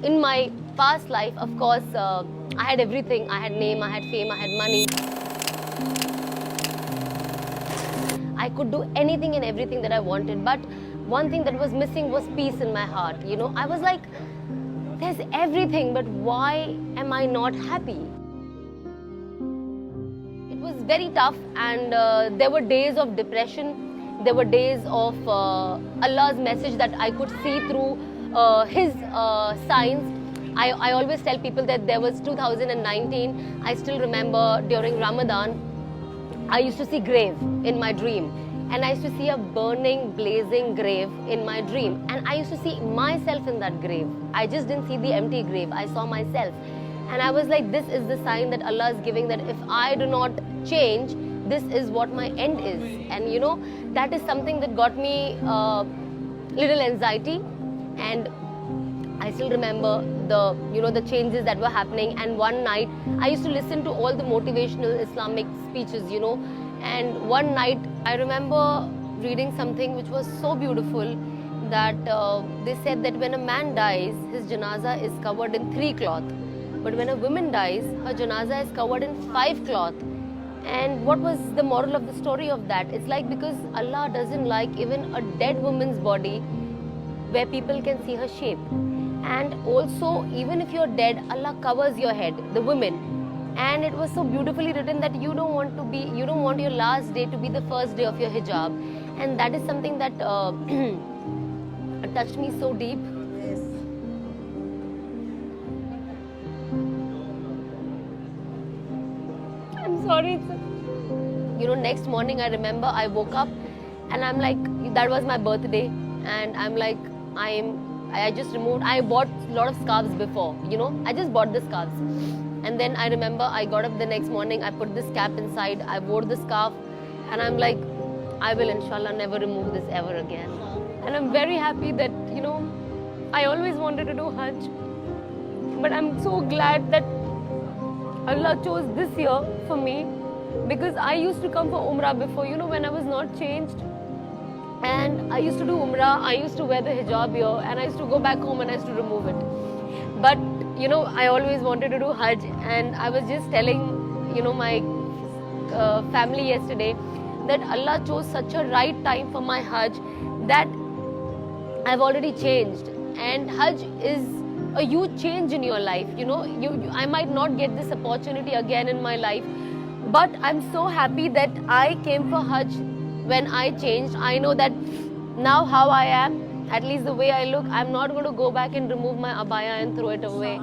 in my past life, of course, I had everything. I had name, I had fame, I had money. I could do anything and everything that I wanted. But one thing that was missing was peace in my heart. You know, I was like, there's everything, but why am I not happy? It was very tough, and there were days of depression. There were days of Allah's message that I could see through His signs. I always tell people that there was 2019. I still remember during Ramadan, I used to see grave in my dream. And I used to see a burning, blazing grave in my dream. And I used to see myself in that grave. I just didn't see the empty grave. I saw myself. And I was like, this is the sign that Allah is giving, that if I do not change, this is what my end is. And you know, that is something that got me little anxiety. And I still remember the changes that were happening. And one night, I used to listen to all the motivational Islamic speeches, And one night, I remember reading something which was so beautiful, that they said that when a man dies, his janaza is covered in 3 cloth. But when a woman dies, her janaza is covered in 5 cloth. And what was the moral of the story of that? It's like, because Allah doesn't like even a dead woman's body where people can see her shape. And also, even if you're dead, Allah covers your head, the women. And it was so beautifully written that you don't want your last day to be the first day of your hijab. And that is something that touched me so deep. Yes. I'm sorry. Next morning I remember I woke up and I'm like, that was my birthday. And I'm like, I bought a lot of scarves before, I just bought the scarves. And then I remember I got up the next morning, I put this cap inside, I wore the scarf, and I'm like, I will inshallah never remove this ever again. And I'm very happy that, I always wanted to do Hajj. But I'm so glad that Allah chose this year for me, because I used to come for Umrah before, when I was not changed. And I used to do Umrah, I used to wear the hijab here, and I used to go back home and I used to remove it. But, I always wanted to do Hajj, and I was just telling, my family yesterday that Allah chose such a right time for my Hajj that I've already changed. And Hajj is a huge change in your life. I might not get this opportunity again in my life, but I'm so happy that I came for Hajj when I changed. I know that now how I am, at least the way I look, I'm not going to go back and remove my abaya and throw it away.